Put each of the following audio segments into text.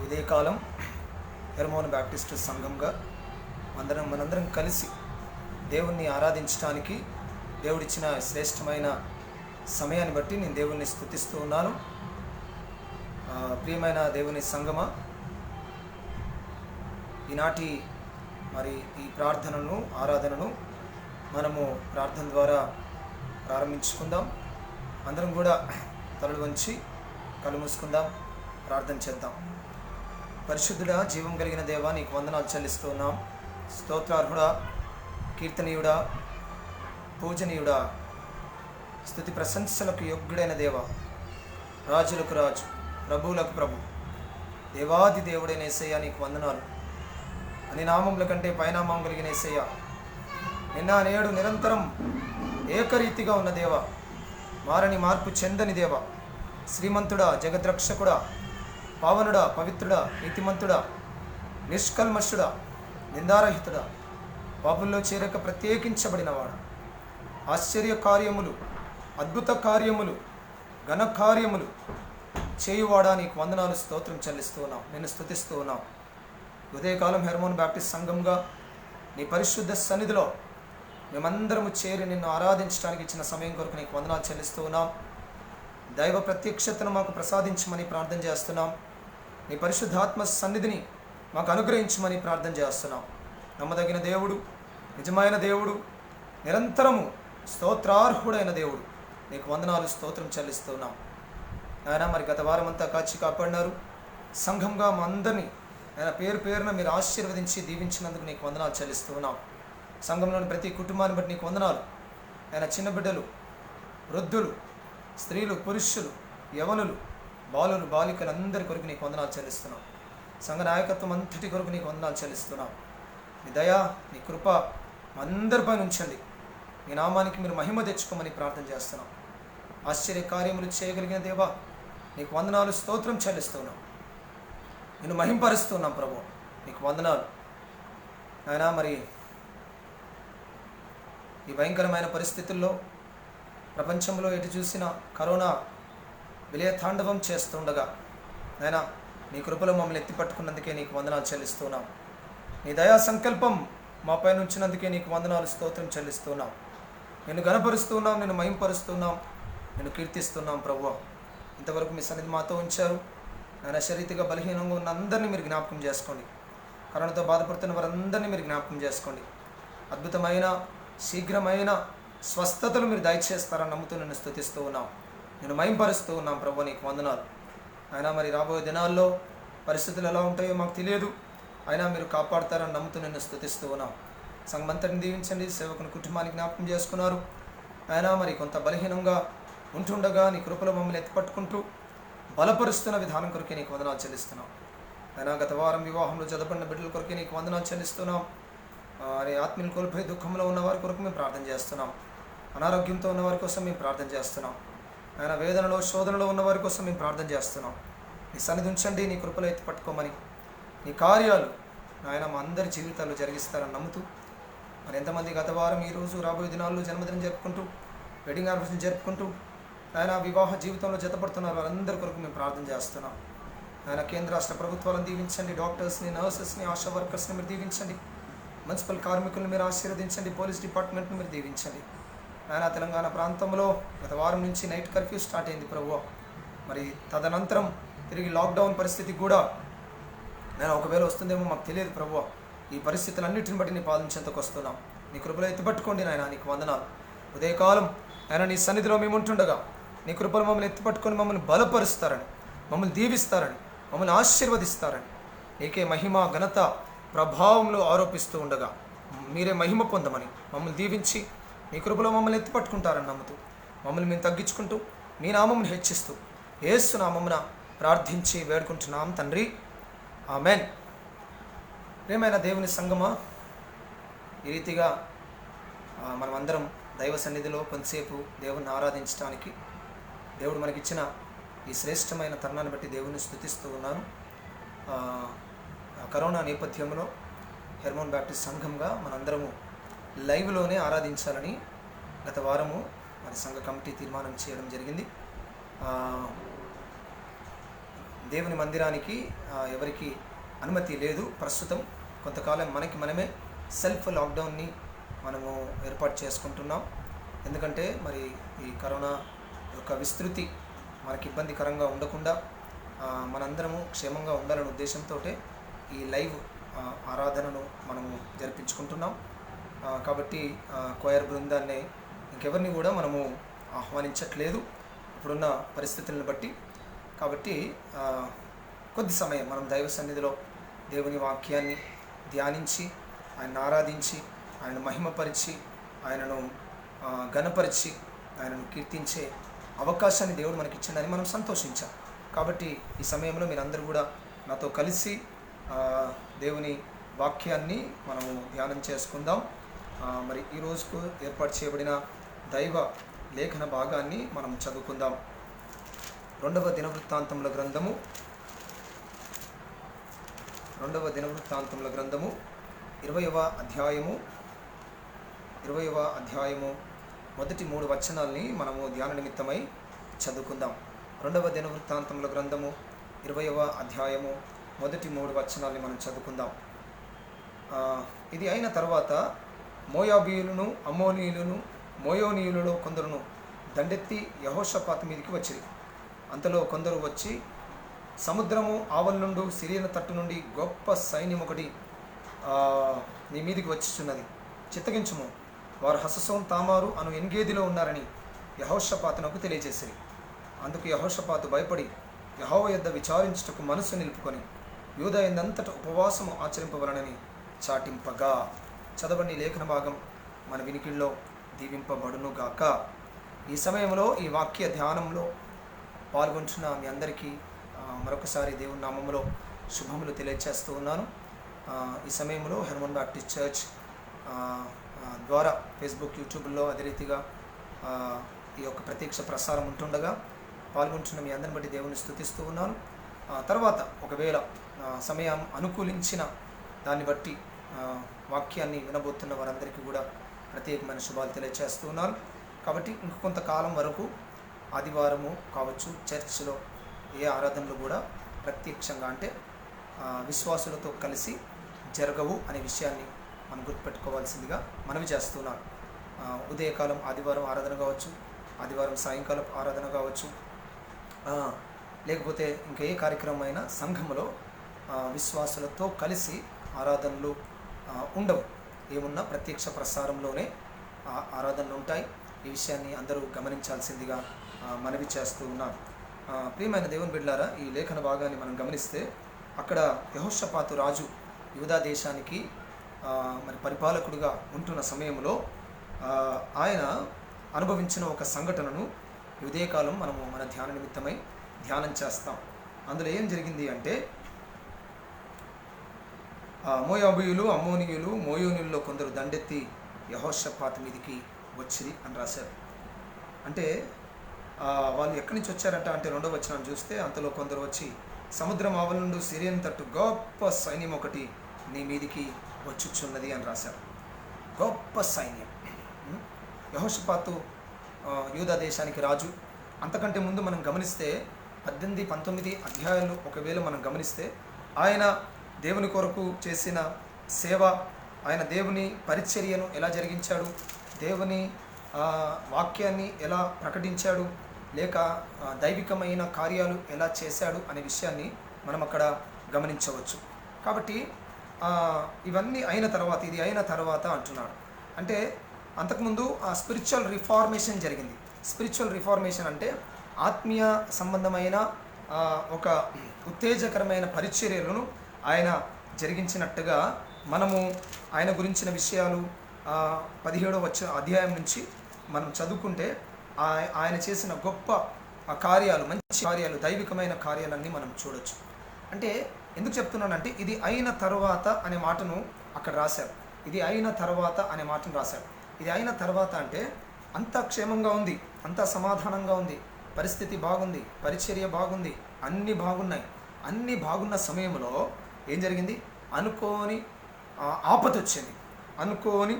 ఉదయకాలం Hermon Baptist సంఘంగా మనందరం కలిసి దేవుణ్ణి ఆరాధించడానికి దేవుడిచ్చిన శ్రేష్టమైన సమయాన్ని బట్టి నేను దేవుణ్ణి స్తుతిస్తూ ఉన్నాను. ప్రియమైన దేవుని సంగమా, ఈనాటి ఈ ప్రార్థనను ఆరాధనను మనము ప్రార్థన ద్వారా ప్రారంభించుకుందాం. అందరం కూడా తలలు వంచి కళ్ళు మూసుకుందాం, ప్రార్థన చేద్దాం. పరిశుద్ధుడా, జీవం కలిగిన దేవా, నీకు వందనాలు చెల్లిస్తూ ఉన్నాం. స్తోత్రార్హుడా, కీర్తనీయుడా, పూజనీయుడా, స్తుతి ప్రశంసలకు యోగ్యుడైన దేవ, రాజులకు రాజు, ప్రభువులకు ప్రభు, దేవాది దేవుడైన యేసయ్య నీకు వందనాలు. అని నామముల కంటే పైనామం కలిగిన యేసయ్య, నిన్న నేడు నిరంతరం ఏకరీతిగా ఉన్న దేవ, మారని మార్పు చెందని దేవ, శ్రీమంతుడా, జగద్రక్షకుడా, పావనుడా, పవిత్రుడా, నీతిమంతుడా, నిష్కల్మషుడా, నిందారహితుడా, పాపుల్లో చేరక ప్రత్యేకించబడినవాడు, ఆశ్చర్య కార్యములు, అద్భుత కార్యములు, ఘన కార్యములు చేయువాడా, నీకు వందనాలు, స్తోత్రం చెల్లిస్తూ ఉన్నాం, నిన్ను స్తుతిస్తూ ఉన్నాం. ఉదయకాలం హెర్మోన్ బ్యాప్టిస్ట్ సంఘంగా నీ పరిశుద్ధ సన్నిధిలో మేమందరము చేరి నిన్ను ఆరాధించడానికి ఇచ్చిన సమయం కొరకు నీకు వందనాలు చెల్లిస్తూ ఉన్నాం. దైవ ప్రత్యక్షతను మాకు ప్రసాదించమని ప్రార్థన చేస్తున్నాం. నీ పరిశుద్ధాత్మ సన్నిధిని మాకు అనుగ్రహించమని ప్రార్థన చేస్తున్నాం. నమ్మదగిన దేవుడు, నిజమైన దేవుడు, నిరంతరము స్తోత్రార్హుడైన దేవుడు, నీకు వందనాలు, స్తోత్రం చెల్లిస్తున్నాం. ఆయన గత వారం అంతా కాచి కాపాడినారు. సంఘంగా మా అందరినీ ఆయన పేరు పేరున మీరు ఆశీర్వదించి దీవించినందుకు నీకు వందనాలు చెల్లిస్తున్నాం. సంఘంలోని ప్రతి కుటుంబాన్ని బట్టి నీకు వందనాలు. ఆయన చిన్న బిడ్డలు, వృద్ధులు, స్త్రీలు, పురుషులు, యవనులు, బాలులు, బాలికలు అందరి కొరకు నీకు వందనాలు చెల్లిస్తున్నాం. సంఘ నాయకత్వం అంతటి కొరకు నీకు వందనాలు చెల్లిస్తున్నాం. నీ దయ, నీ కృప అందరిపైన ఉంచండి. నీ నామానికి మీరు మహిమ తెచ్చుకోమని ప్రార్థన చేస్తున్నాం. ఆశ్చర్య కార్యములు చేయగలిగిన దేవా, నీకు వందనాలు, స్తోత్రం చెల్లిస్తున్నాం. నిన్ను మహింపరుస్తున్నాం ప్రభు, నీకు వందనాలు. ఆయన ఈ భయంకరమైన పరిస్థితుల్లో ప్రపంచంలో ఎటు చూసినా కరోనా విలయతాండవం చేస్తుండగా నాయనా, నీ కృపలో మమ్మల్ని ఎత్తిపట్టుకున్నందుకే నీకు వందనాలు చెల్లిస్తున్నాం. నీ దయా సంకల్పం మా పైన ఉంచినందుకే నీకు వందనాలు, స్తోత్రం చెల్లిస్తున్నాం. నిన్ను గణపరుస్తున్నాం, నిన్ను మహింపరుస్తున్నాం, నిన్ను కీర్తిస్తున్నాం ప్రభువా. ఇంతవరకు మీ సన్నిధి మాతో ఉంచారు. ఆయన శరీరగా బలహీనంగా ఉన్న అందరినీ మీరు జ్ఞాపకం చేసుకోండి. కరోనాతో బాధపడుతున్న వారందరినీ మీరు జ్ఞాపకం చేసుకోండి. అద్భుతమైన శీఘ్రమైన స్వస్థతలు మీరు దయచేస్తారని నమ్ముతూ నిన్ను స్తుతిస్తూ ఉన్నాం, నేను మహింపరుస్తూ ఉన్నాం ప్రభు, నీకు వందనాలు. అయినా రాబోయే దినాల్లో పరిస్థితులు ఎలా ఉంటాయో మాకు తెలియదు, అయినా మీరు కాపాడుతారని నమ్ముతూ నిన్ను స్తుతిస్తూ ఉన్నాం. సంఘమంతటిని దీవించండి. సేవకుని కుటుంబానికి జ్ఞాపకం చేసుకున్నారు. అయినా కొంత బలహీనంగా ఉంటుండగా నీ కృపలో మమ్మల్ని ఎత్తిపట్టుకుంటూ బలపరుస్తున్న విధానం కొరకే నీకు వందనాలు చెల్లిస్తున్నాం. అయినా గత వారం వివాహంలో జతపడిన బిడ్డల కొరకే నీకు వందనాలు చెల్లిస్తున్నాం. ఆత్మీయులు కోల్పోయి దుఃఖంలో ఉన్న వారి కొరకు మేము ప్రార్థన చేస్తున్నాం. అనారోగ్యంతో ఉన్న వారి కోసం మేము ప్రార్థన చేస్తున్నాం. ఆయన వేదనలో, శోధనలో ఉన్న వారి కోసం మేము ప్రార్థన చేస్తున్నాం. నీ సన్నిధి ఉంచండి, నీ కృపలో ఎత్తి పట్టుకోమని, నీ కార్యాలు ఆయన మా అందరి జీవితాల్లో జరిగిస్తారని నమ్ముతూ ఎంతమంది గత వారం, ఈరోజు, రాబోయే దినాల్లో జన్మదినం జరుపుకుంటూ, వెడ్డింగ్ యానివర్సరీ జరుపుకుంటూ ఆయన వివాహ జీవితంలో జతపడుతున్నారు వారందరి కొరకు మేము ప్రార్థన చేస్తున్నాం. ఆయన కేంద్ర రాష్ట్ర ప్రభుత్వాలను దీవించండి. డాక్టర్స్ని, నర్సెస్ని, ఆశా వర్కర్స్ని మీరు దీవించండి. మున్సిపల్ కార్మికులను మీరు ఆశీర్వదించండి. పోలీస్ డిపార్ట్మెంట్ని మీరు దీవించండి. ఆయన తెలంగాణ ప్రాంతంలో గత వారం నుంచి నైట్ కర్ఫ్యూ స్టార్ట్ అయింది ప్రభువా. తదనంతరం తిరిగి లాక్డౌన్ పరిస్థితి కూడా నేను ఒకవేళ వస్తుందేమో మాకు తెలియదు ప్రభువా. ఈ పరిస్థితులన్నింటిని బట్టి నీ పాలించేంతకు వస్తున్నాం. నీ కృపలో ఎత్తిపట్టుకోండి నాయన, నీకు వందనాలు. ఉదయకాలం ఆయన నీ సన్నిధిలో మేము ఉంటుండగా నీ కృపలు మమ్మల్ని ఎత్తిపట్టుకొని మమ్మల్ని బలపరుస్తారని, మమ్మల్ని దీవిస్తారని, మమ్మల్ని ఆశీర్వదిస్తారని, నీకే మహిమ, ఘనత, ప్రభావంలో ఆరోపిస్తూ ఉండగా మీరే మహిమ పొందమని మమ్మల్ని దీవించి మీ కృపలో మమ్మల్ని ఎత్తిపట్టుకుంటారని నమ్ముతూ మమ్మల్ని మేము తగ్గించుకుంటూ మీ నామమును హెచ్చిస్తూ యేసు నామమున ప్రార్థించి వేడుకుంటున్నాం తండ్రి, ఆమెన్. ప్రియమైన దేవుని సంగమా, ఈ రీతిగా మనమందరం దైవ సన్నిధిలో కొంతసేపు దేవుని ఆరాధించడానికి దేవుడు మనకిచ్చిన ఈ శ్రేష్టమైన తరుణాన్ని బట్టి దేవుని స్తుతిస్తూ ఉన్నాను. కరోనా నేపథ్యంలో హెర్మోన్ బ్యాప్టిస్ట్ సంఘంగా మనందరము లైవ్లోనే ఆరాధించాలని గత వారము సంఘ కమిటీ తీర్మానం చేయడం జరిగింది. దేవుని మందిరానికి ఎవరికి అనుమతి లేదు ప్రస్తుతం. కొంతకాలం మనకి మనమే సెల్ఫ్ లాక్డౌన్ని మనము ఏర్పాటు చేసుకుంటున్నాం. ఎందుకంటే మరి ఈ కరోనా యొక్క విస్తృతి మనకి ఇబ్బందికరంగా ఉండకుండా మనందరము క్షేమంగా ఉండాలనే ఉద్దేశంతో ఈ లైవ్ ఆరాధనను మనము జరిపించుకుంటున్నాం. కాబట్టి కోయర్ బృందాన్ని ఇంకెవరిని కూడా మనము ఆహ్వానించట్లేదు ఇప్పుడున్న పరిస్థితులను బట్టి. కాబట్టి కొద్ది సమయం మనం దైవ సన్నిధిలో దేవుని వాక్యాన్ని ధ్యానించి ఆయనను ఆరాధించి ఆయనను మహిమపరిచి ఆయనను ఘనపరిచి ఆయనను కీర్తించే అవకాశాన్ని దేవుడు మనకి ఇచ్చిందని మనం సంతోషించాం. కాబట్టి ఈ సమయంలో మీరందరూ కూడా నాతో కలిసి దేవుని వాక్యాన్ని మనము ధ్యానం చేసుకుందాం. మరి ఈ రోజుకు ఏర్పాటు చేయబడిన దైవ లేఖన భాగాన్ని మనం చదువుకుందాం. 2వ దినవృత్తాంతముల గ్రంథము 20వ అధ్యాయము మొదటి 3 వచనాల్ని మనము ధ్యాన నిమిత్తమై చదువుకుందాం. 2వ దినవృత్తాంతముల గ్రంథము 20వ అధ్యాయము మొదటి 3 వచనాల్ని మనం చదువుకుందాం. ఇది అయిన తర్వాత మోయాబీయులను, అమ్మోనీయులను, మోయోనీయులలో కొందరును దండెత్తి యెహోషాపాతు మీదికి వచ్చిరి. అంతలో కొందరు వచ్చి, సముద్రము ఆవల నుండి సిరియను తట్టు నుండి గొప్ప సైన్యం ఒకటి నీ మీదికి వచ్చిచున్నది, చిత్తగించుము, వారు హససోన్ తామారు అను ఎన్గేదిలో ఉన్నారని యెహోషాపాతునకు తెలియజేసిరి. అందుకు యెహోషాపాతు భయపడి యెహోవా యొద్ద విచారించుటకు మనసు నిలుపుకొని యూదా యందంతట ఉపవాసము ఆచరింపవలనని చాటింపగా. చదవండి లేఖన భాగం మన వినికిడిలో దీవింపబడునుగాక. ఈ సమయంలో ఈ వాక్య ధ్యానంలో పాల్గొంటున్న మీ అందరికీ మరొకసారి దేవుని నామములో శుభములు తెలియజేస్తూ ఉన్నాను. ఈ సమయంలో హెర్మన్ బాప్టిస్ట్ చర్చ్ ద్వారా ఫేస్బుక్, యూట్యూబ్లో అదే రీతిగా ఈ యొక్క ప్రత్యక్ష ప్రసారం ఉంటుండగా పాల్గొంటున్న మీ అందరిని బట్టి దేవుని స్తుతిస్తూ ఉన్నాను. తర్వాత ఒకవేళ సమయం అనుకూలించిన దాన్ని బట్టి వాక్యాన్ని వినబోతున్న వారందరికీ కూడా ప్రత్యేకమైన శుభాలు తెలియజేస్తూ ఉన్నాను. కాబట్టి ఇంకొంతకాలం వరకు ఆదివారము కావచ్చు చర్చ్లో ఏ ఆరాధనలు కూడా ప్రత్యక్షంగా అంటే విశ్వాసులతో కలిసి జరగవు అనే విషయాన్ని మనం గుర్తుపెట్టుకోవాల్సిందిగా మనవి చేస్తున్నాను. ఉదయకాలం ఆదివారం ఆరాధన కావచ్చు, ఆదివారం సాయంకాలం ఆరాధన కావచ్చు, లేకపోతే ఇంకా ఏ కార్యక్రమం అయినా సంఘంలో విశ్వాసులతో కలిసి ఆరాధనలు ఉండవు. ఏమున్నా ప్రత్యక్ష ప్రసారంలోనే ఆరాధనలు ఉంటాయి. ఈ విషయాన్ని అందరూ గమనించాల్సిందిగా మనవి చేస్తూ ఉన్నాను. ప్రియమైన దేవుని బిడ్డలారా, ఈ లేఖన భాగాన్ని మనం గమనిస్తే అక్కడ యెహోషాపాతు రాజు యూదా దేశానికి మరి పరిపాలకుడిగా ఉంటున్న సమయంలో ఆయన అనుభవించిన ఒక సంఘటనను ఉదయకాలం మనము మన ధ్యాన నిమిత్తమై ధ్యానం చేస్తాం. అందులో ఏం జరిగింది అంటే మోయాబీయులు, అమ్మోనీయులు, మోయోనీయుల్లో కొందరు దండెత్తి యెహోషాపాతు మీదికి వచ్చిరి అని రాశారు. అంటే వాళ్ళు ఎక్కడి నుంచి వచ్చారంట అంటే 2వ వచనం చూస్తే, అంతలో కొందరు వచ్చి, సముద్రం ఆవల నుండి సిరియన్ తట్టు గొప్ప సైన్యం ఒకటి నీ మీదికి వచ్చుచున్నది అని రాశారు. గొప్ప సైన్యం. యెహోషాపాతు యూదా దేశానికి రాజు. అంతకంటే ముందు మనం గమనిస్తే 18, 19 అధ్యాయాలు ఒకవేళ మనం గమనిస్తే ఆయన దేవుని కొరకు చేసిన సేవ, ఆయన దేవుని పరిచర్యను ఎలా జరిగించాడు, దేవుని వాక్యాన్ని ఎలా ప్రకటించాడు, లేక దైవికమైన కార్యాలు ఎలా చేశాడు అనే విషయాన్ని మనం అక్కడ గమనించవచ్చు. కాబట్టి ఇవన్నీ అయిన తర్వాత, ఇది అయిన తర్వాత అంటున్నాడు. అంటే అంతకుముందు స్పిరిచువల్ రిఫార్మేషన్ జరిగింది. స్పిరిచువల్ రిఫార్మేషన్ అంటే ఆత్మీయ సంబంధమైన ఒక ఉత్తేజకరమైన పరిచర్యలను ఆయన జరిగించినట్టుగా మనము ఆయన గురించిన విషయాలు 17వ అధ్యాయం నుంచి మనం చదువుకుంటే ఆయన చేసిన గొప్ప కార్యాలు, మంచి కార్యాలు, దైవికమైన కార్యాలన్నీ మనం చూడొచ్చు. అంటే ఎందుకు చెప్తున్నానంటే ఇది అయిన తర్వాత అనే మాటను అక్కడ రాశారు. ఇది అయిన తర్వాత అనే మాటను రాశారు. ఇది అయిన తర్వాత అంటే అంతా క్షేమంగా ఉంది, అంతా సమాధానంగా ఉంది, పరిస్థితి బాగుంది, పరిచర్య బాగుంది, అన్నీ బాగున్నాయి. అన్నీ బాగున్న సమయంలో ఏం జరిగింది? అనుకోని ఆపద వచ్చింది, అనుకోని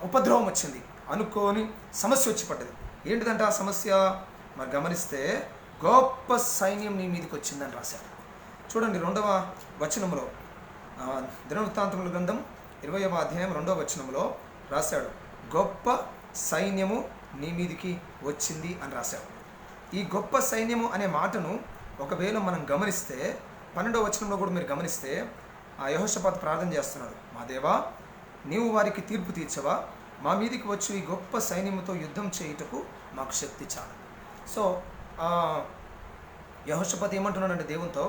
ఉపద్రవం వచ్చింది, అనుకోని సమస్య వచ్చి పడ్డది. ఏంటిదంటే ఆ సమస్య మరి గమనిస్తే గొప్ప సైన్యం నీ మీదకి వచ్చిందని రాశాడు. చూడండి 2వ వచనంలో, దినవృత్తాంతముల గ్రంథం 20వ అధ్యాయం 2వ వచనంలో రాశాడు, గొప్ప సైన్యము నీ మీదికి వచ్చింది అని రాశాడు. ఈ గొప్ప సైన్యము అనే మాటను ఒకవేళ మనం గమనిస్తే 12వ వచనంలో కూడా మీరు గమనిస్తే ఆ యెహోషాపాతు ప్రార్థన చేస్తున్నాడు, మా దేవా నీవు వారికి తీర్పు తీర్చవా, మా మీదికి వచ్చి ఈ గొప్ప సైన్యముతో యుద్ధం చేయుటకు మాకు శక్తి చాలు. సో యెహోషాపాతు ఏమంటున్నాడంటే దేవునితో,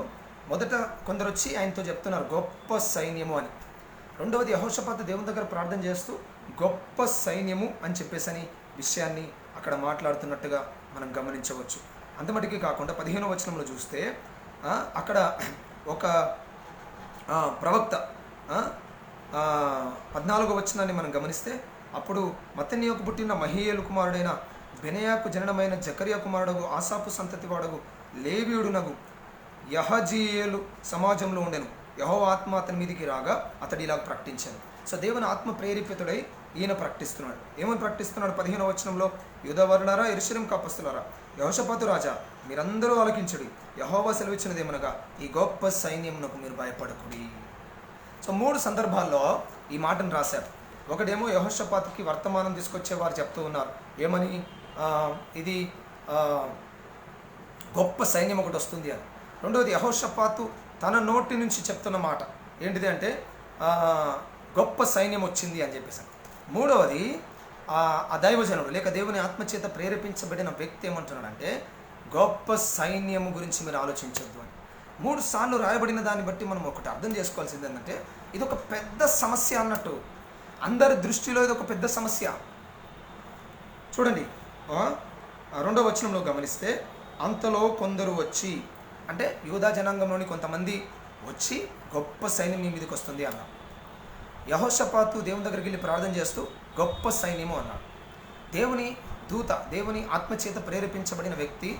మొదట కొందరు వచ్చి ఆయనతో చెప్తున్నారు గొప్ప సైన్యము అని. రెండవది యెహోషాపాతు దేవుని దగ్గర ప్రార్థన చేస్తూ గొప్ప సైన్యము అని చెప్పేసని విషయాన్ని అక్కడ మాట్లాడుతున్నట్టుగా మనం గమనించవచ్చు. అంతమటికి కాకుండా 15వ వచనంలో చూస్తే అక్కడ ఒక ప్రవక్త 14వ వచనాన్ని మనం గమనిస్తే, అప్పుడు మత్తనీయుకు పుట్టిన మహీయేలు కుమారుడైన బెనయాకు జననమైన జకర్యా కుమారుడగు ఆసాపు సంతతి వాడగు లేవీయుడునగు యహజీయేలు సమాజంలో ఉండెను. యెహోవా ఆత్మ అతని మీదికి రాగా అతడు ఇలా ప్రకటించాను. సో దేవుని ఆత్మ ప్రేరేపితుడై ఈయన ప్రకటిస్తున్నాడు. ఏమని ప్రకటిస్తున్నాడు? 15వ వచనంలో, యూదావారులారా, యెరూషలేము కాపస్తులారా, యెహోషాపాతు రాజా, మీరందరూ ఆలకించుడి. యెహోవా సెలవిచ్చినదేమనగా, ఈ గొప్ప సైన్యమునకు మీరు భయపడకుడి. సో 3 సందర్భాల్లో ఈ మాటను రాశారు. ఒకటేమో యెహోషాపాతుకి వర్తమానం తీసుకొచ్చే వారు చెప్తూ ఉన్నారు, ఏమని, ఇది గొప్ప సైన్యం ఒకటి వస్తుంది అని. రెండవది యెహోషాపాతు తన నోటి నుంచి చెప్తున్న మాట ఏంటిది అంటే, గొప్ప సైన్యం వచ్చింది అని చెప్పేసి. మూడవది ఆ దైవజనుడు లేక దేవుని ఆత్మచేత ప్రేరేపించబడిన వ్యక్తి ఏమంటున్నాడంటే, గొప్ప సైన్యము గురించి మీరు ఆలోచించొద్దు అని. 3 సార్లు రాయబడిన దాన్ని బట్టి మనం ఒకటి అర్థం చేసుకోవాల్సింది ఏంటంటే, ఇది ఒక పెద్ద సమస్య అన్నట్టు. అందరి దృష్టిలో ఇది ఒక పెద్ద సమస్య. చూడండి 2వ వచనంలో గమనిస్తే, అంతలో కొందరు వచ్చి, అంటే యూదా జనాంగంలోని కొంతమంది వచ్చి గొప్ప సైన్యం నీ మీదకి వస్తుంది అన్నాడు. యెహోషాపాతు దేవుని దగ్గరికి వెళ్ళి ప్రార్థన చేస్తూ గొప్ప సైన్యము అన్నాడు. దేవుని దూత, దేవుని ఆత్మచేత ప్రేరేపించబడిన వ్యక్తి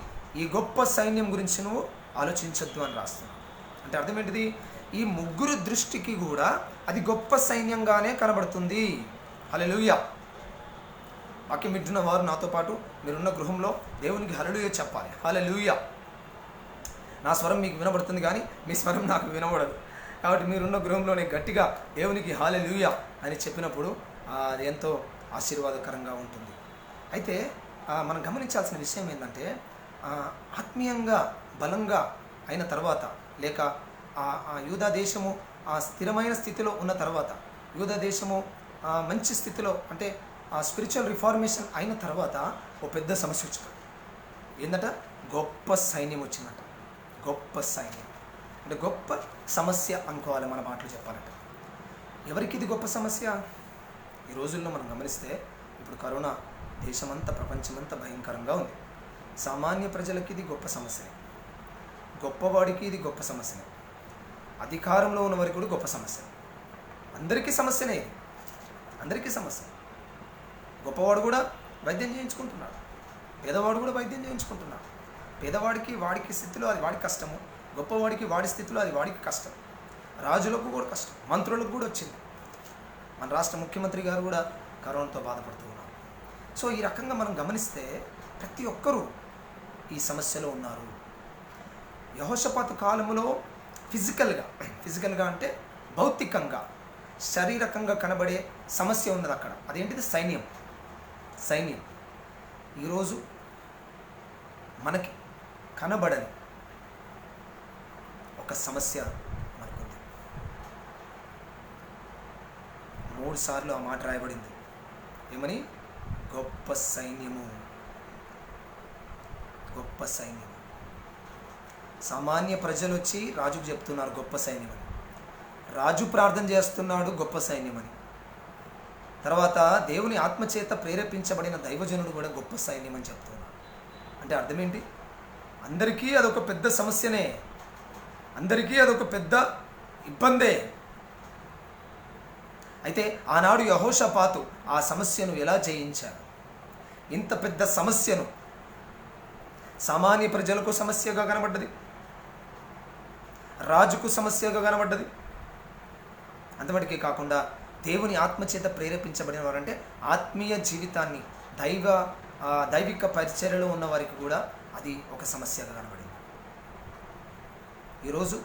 ఈ గొప్ప సైన్యం గురించి నువ్వు ఆలోచించొద్దు అని రాస్తున్నాడు. అంటే అర్థం ఏంటిది? ఈ ముగ్గురు దృష్టికి కూడా అది గొప్ప సైన్యంగానే కనబడుతుంది. హల్లెలూయా. వాక్యం వింటున్న వారు నాతో పాటు మీరున్న గృహంలో దేవునికి హల్లెలూయా చెప్పాలి. హల్లెలూయా. నా స్వరం మీకు వినబడుతుంది కానీ మీ స్వరం నాకు వినబడదు. కాబట్టి మీరున్న గృహంలోనే గట్టిగా దేవునికి హల్లెలూయా అని చెప్పినప్పుడు అది ఎంతో ఆశీర్వాదకరంగా ఉంటుంది. అయితే మనం గమనించాల్సిన విషయం ఏంటంటే, ఆత్మీయంగా బలంగా అయిన తర్వాత, లేక యూదా దేశము స్థిరమైన స్థితిలో ఉన్న తర్వాత, యూదా దేశము మంచి స్థితిలో, అంటే స్పిరిచువల్ రిఫార్మేషన్ అయిన తర్వాత ఓ పెద్ద సమస్య వచ్చింది. ఏంటంట? గొప్ప సైన్యం వచ్చిందంట. గొప్ప సైన్యం అంటే గొప్ప సమస్య అనుకోవాలి మన మాటలు చెప్పాలంటే. ఎవరికి ఇది గొప్ప సమస్య? ఈ రోజుల్లో మనం గమనిస్తే ఇప్పుడు కరోనా దేశమంతా, ప్రపంచమంతా భయంకరంగా ఉంది. సామాన్య ప్రజలకి ఇది గొప్ప సమస్యనే, గొప్పవాడికి ఇది గొప్ప సమస్యనే, అధికారంలో ఉన్న వారికి కూడా గొప్ప సమస్య. అందరికీ సమస్యనే, అందరికీ సమస్య. గొప్పవాడు కూడా వైద్యం చేయించుకుంటున్నాడు, పేదవాడు కూడా వైద్యం చేయించుకుంటున్నాడు. పేదవాడికి వాడికి స్థితిలో అది వాడికి కష్టము, గొప్పవాడికి వాడి స్థితిలో అది వాడికి కష్టం. రాజులకు కూడా కష్టం, మంత్రులకు కూడా వచ్చింది. మన రాష్ట్ర ముఖ్యమంత్రి గారు కూడా కరోనాతో బాధపడుతూ ఉన్నారు. సో ఈ రకంగా మనం గమనిస్తే ప్రతి ఒక్కరూ ఈ సమస్యలో ఉన్నారు. యెహోషాపాతు కాలంలో ఫిజికల్గా అంటే భౌతికంగా, శారీరకంగా కనబడే సమస్య ఉన్నది అక్కడ. అదేంటిది? సైన్యం. ఈరోజు మనకి కనబడని ఒక సమస్య మనకుంది. 3 సార్లు ఆ మాట రాయబడింది. ఏమని? గొప్ప సైన్యము. గొప్ప సైన్యం. సామాన్య ప్రజలు వచ్చి రాజుకు చెప్తున్నారు గొప్ప సైన్యం అని. రాజు ప్రార్థన చేస్తున్నాడు గొప్ప సైన్యం అని. తర్వాత దేవుని ఆత్మచేత ప్రేరేపించబడిన దైవజనుడు కూడా గొప్ప సైన్యం అని చెప్తున్నాడు. అంటే అర్థం ఏంటి? అందరికీ అదొక పెద్ద సమస్యనే, అందరికీ అదొక పెద్ద ఇబ్బందే. అయితే ఆనాడు యెహోషాపాతు ఆ సమస్యను ఎలా జయించాడు? ఇంత పెద్ద సమస్యను సామాన్య ప్రజలకు సమస్యగా కనబడ్డది, రాజుకు సమస్యగా కనబడ్డది. అంతవరకే కాకుండా దేవుని ఆత్మచేత ప్రేరేపించబడిన వారంటే ఆత్మీయ జీవితాన్ని, దైవిక పరిచర్యలో ఉన్న వారికి కూడా అది ఒక సమస్యగా కనబడింది. ఈరోజు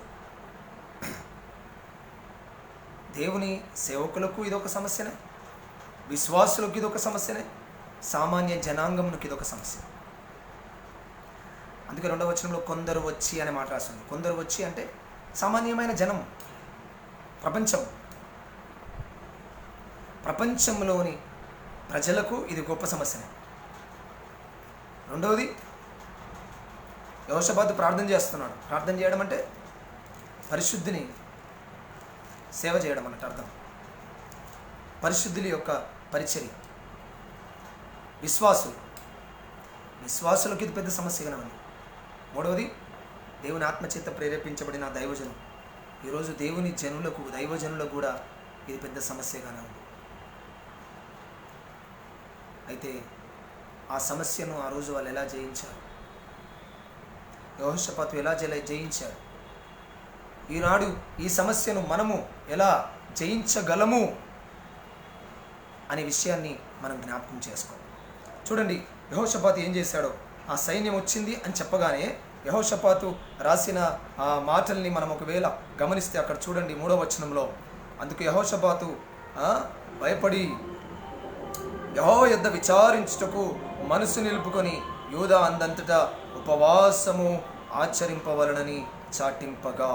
దేవుని సేవకులకు ఇదొక సమస్యనే, విశ్వాసులకు ఇదొక సమస్యనే, సామాన్య జనాంగమునికి ఇదొక సమస్య. అందుకే 2వ వచనంలో కొందరు వచ్చి అనే మాట రాస్తుంది. కొందరు వచ్చి అంటే సామాన్యమైన జనం, ప్రపంచంలోని ప్రజలకు ఇది గొప్ప సమస్యనే. రెండవది, యెహోషాపాతు ప్రార్థన చేస్తున్నాడు. ప్రార్థన చేయడం అంటే పరిశుద్ధిని సేవ చేయడం అన్నట్టు అర్థం. పరిశుద్ధుల యొక్క పరిచర్య. విశ్వాసులకు ఇది పెద్ద సమస్యగానే ఉంది. మూడవది, దేవుని ఆత్మచేత ప్రేరేపించబడిన దైవజనం. ఈరోజు దేవుని జనులకు, దైవజనులకు కూడా ఇది పెద్ద సమస్యగానే ఉంది. అయితే ఆ సమస్యను ఆ రోజు వాళ్ళు ఎలా జయించారు? యెహోషాపాతు ఎలా జయించారు? ఈనాడు ఈ సమస్యను మనము ఎలా జయించగలము అనే విషయాన్ని మనం జ్ఞాపకం చేసుకోవాలి. చూడండి, యెహోషాపాతు ఏం చేశాడో. ఆ సైన్యం వచ్చింది అని చెప్పగానే యెహోషాపాతు రాసిన ఆ మాటల్ని మనం ఒకవేళ గమనిస్తే అక్కడ చూడండి 3వ వచనంలో, అందుకు యెహోషాపాతు భయపడి యెహోవా యొద్ద విచారించుటకు మనసు నిలుపుకొని యూదా అందంతటా ఉపవాసము ఆచరింపవలనని చాటింపగా.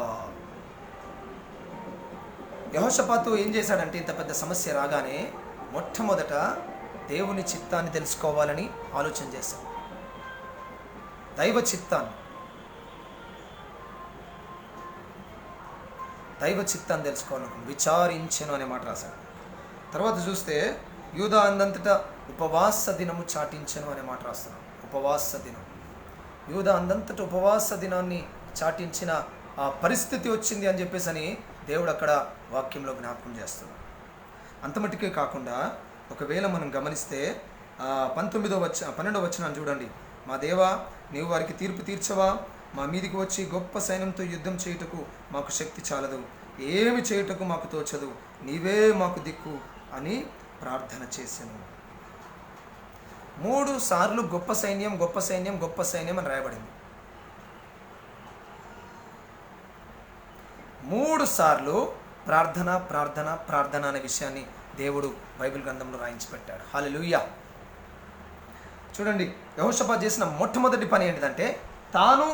యెహోషాపాతు ఏం చేశాడంటే, ఇంత పెద్ద సమస్య రాగానే మొట్టమొదట దేవుని చిత్తాన్ని తెలుసుకోవాలని ఆలోచన చేశాడు. దైవ చిత్తాన్ని తెలుసుకోవాలను విచారించెను అనే మాట రాశాడు. తర్వాత చూస్తే యూదా అందంతటా ఉపవాస దినము చాటించెను అనే మాట రాస్తున్నాడు. ఉపవాస దినం, యూదా అందంతటా ఉపవాస దినాన్ని చాటించిన ఆ పరిస్థితి వచ్చింది అని చెప్పేసి అని దేవుడు అక్కడ వాక్యంలో జ్ఞాపకం చేస్తున్నాడు. అంతమటికే కాకుండా ఒకవేళ మనం గమనిస్తే 12వ వచనాన్ని చూడండి. మా దేవా, నీవు వారికి తీర్పు తీర్చవా? మా మీదికి వచ్చి గొప్ప సైన్యంతో యుద్ధం చేయుటకు మాకు శక్తి చాలదు, ఏమి చేయుటకు మాకు తోచదు, నీవే మాకు దిక్కు అని ప్రార్థన చేశాను. 3 సార్లు గొప్ప సైన్యం, గొప్ప సైన్యం, గొప్ప సైన్యం అని రాయబడింది. 3 సార్లు ప్రార్థన ప్రార్థన ప్రార్థన అనే విషయాన్ని దేవుడు బైబిల్ గ్రంథంలో రాయించి పెట్టాడు. హల్లెలూయా. చూడండి, యెహోషాపాతు చేసిన మొట్టమొదటి పని ఏంటిదంటే, తాను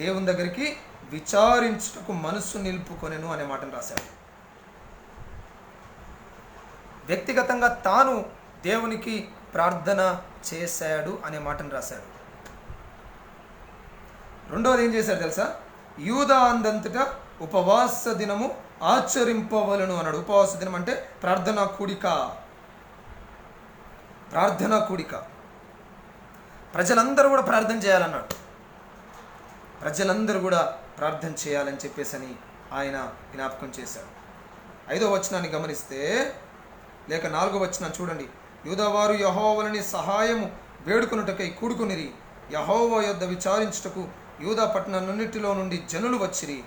దేవుని దగ్గరికి విచారించుటకు మనస్సు నిలుపుకొనెను అనే మాటను రాశాడు. వ్యక్తిగతంగా తాను దేవునికి ప్రార్థన చేశాడు అనే మాటను రాశాడు. రెండవది ఏం చేశాడు తెలుసా? యూదా అందంతటా ఉపవాస దినము ఆచరింపవలను అన్నాడు. ఉపవాస దినం అంటే ప్రార్థనా కూడిక. ప్రజలందరూ కూడా ప్రార్థన చేయాలన్నాడు. ప్రజలందరూ కూడా ప్రార్థన చేయాలని చెప్పేసి అని ఆయన జ్ఞాపకం చేశాడు. 5వ వచనాన్ని గమనిస్తే, లేక 4వ వచనాన్ని చూడండి. యూదావారు యెహోవాని సహాయము వేడుకొనుటకై కూడుకొనిరి. యెహోవా యొద్ద విచారించుటకు యూదా పట్టణాలన్నిటిలో నుండి జనులు వచ్చిరి.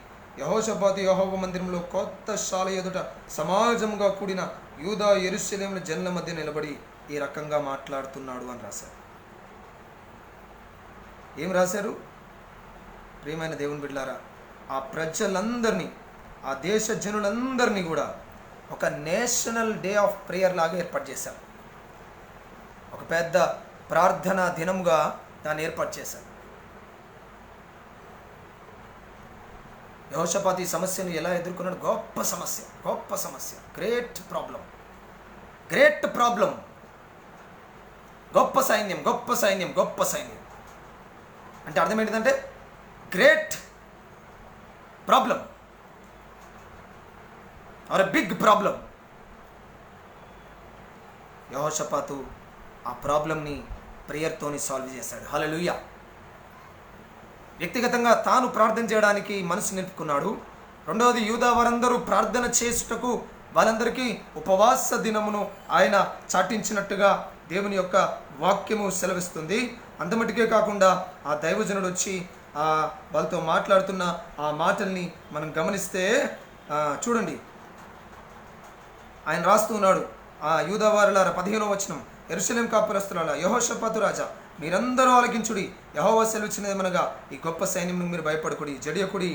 యెహోషాపాతు యెహోవా మందిరంలో కొత్త శాల ఎదుట సమాజముగా కూడిన యూదా యెరూషలేముల జనుల మధ్య నిలబడి ఈ రకంగా మాట్లాడుతున్నాడు అని రాశారు. ఏం రాశారు? ప్రియమైన దేవుని బిడ్డలారా, ఆ ప్రజలందరినీ, ఆ దేశ జనులందరినీ కూడా ఒక నేషనల్ డే ఆఫ్ ప్రేయర్ లాగా ఏర్పాటు చేశారు. ఒక పెద్ద ప్రార్థనా దినముగా దాన్ని ఏర్పాటు చేశారు. యెహోషాపాతు ఈ సమస్యను ఎలా ఎదుర్కొన్నాడు? గొప్ప సమస్య, గ్రేట్ ప్రాబ్లం. గొప్ప సైన్యం అంటే అర్థం ఏంటిదంటే great problem are a big problem. Jehoshaphat ఆ ప్రాబ్లంని ప్రేయర్తోని సాల్వ్ చేశాడు. హల్లెలూయా. వ్యక్తిగతంగా తాను ప్రార్థన చేయడానికి మనసు నిలుపుకున్నాడు. రెండవది, యూదా వారందరూ ప్రార్థన చేసుటకు వాళ్ళందరికీ ఉపవాస దినమును ఆయన చాటించినట్టుగా దేవుని యొక్క వాక్యము సెలవిస్తుంది. అంతమటికే కాకుండా ఆ దైవజనుడు వచ్చి వాళ్ళతో మాట్లాడుతున్న ఆ మాటల్ని మనం గమనిస్తే చూడండి, ఆయన రాస్తూ ఉన్నాడు. యూదా వారులారా 15వ వచనం, యెరూషలేము కాపురస్తులారా, యెహోషాపాతు రాజా మీరందరూ ఆలకించుడి, యెహోవా సెలవిచ్చినదేమనగా, ఈ గొప్ప సైన్యమును మీరు భయపడకుడి, జడియకుడి,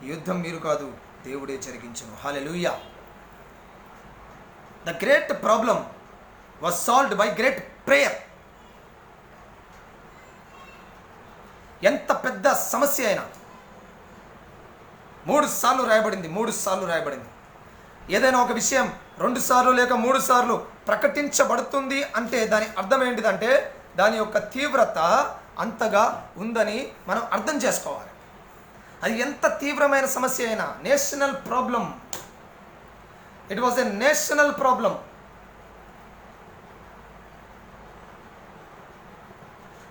ఈ యుద్ధం మీరు కాదు, దేవుడే జరిగించును. హల్లెలూయా. The great problem was solved by great prayer. ఎంత పెద్ద సమస్య అయినా 3 సార్లు రాయబడింది. ఏదైనా ఒక విషయం 2 సార్లు లేక 3 సార్లు ప్రకటించబడుతుంది అంటే దాని అర్థం ఏంటిదంటే దాని యొక్క తీవ్రత అంతగా ఉందని మనం అర్థం చేసుకోవాలి. అది ఎంత తీవ్రమైన సమస్య అయినా, national problem, it was a national problem.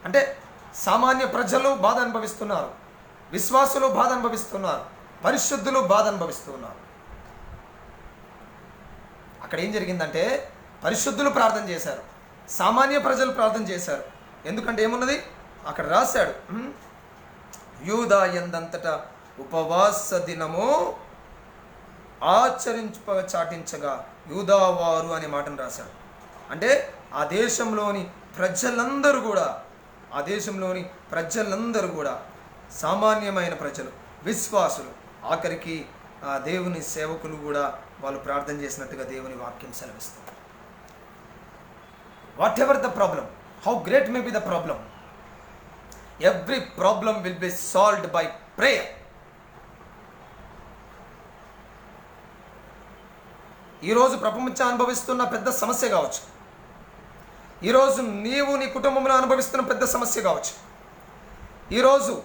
అంటే సామాన్య ప్రజలు బాధ అనుభవిస్తున్నారు, విశ్వాసులు బాధ అనుభవిస్తున్నారు, పరిశుద్ధులు బాధ అనుభవిస్తున్నారు. అక్కడ ఏం జరిగిందంటే పరిశుద్ధులు ప్రార్థన చేశారు, సామాన్య ప్రజలు ప్రార్థన చేశారు. ఎందుకంటే ఏమున్నది అక్కడ రాశాడు, యూదా యందంతటా ఉపవాస దినము చాటించగా యూదావారు అనే మాటను రాశాడు. అంటే ఆ దేశంలోని ప్రజలందరూ కూడా సామాన్యమైన ప్రజలు, విశ్వాసులు, ఆఖరికి ఆ దేవుని సేవకులు కూడా వాళ్ళు ప్రార్థన చేసినట్టుగా దేవుని వాక్యం సెలవిస్తుంది. What ever the problem, how great may be the problem, every problem will be solved by prayer. ఈరోజు ప్రపంచం అనుభవిస్తున్న పెద్ద సమస్య కావచ్చు, ఈరోజు నీవు నీ కుటుంబంలో అనుభవిస్తున్న పెద్ద సమస్య కావచ్చు, ఈరోజు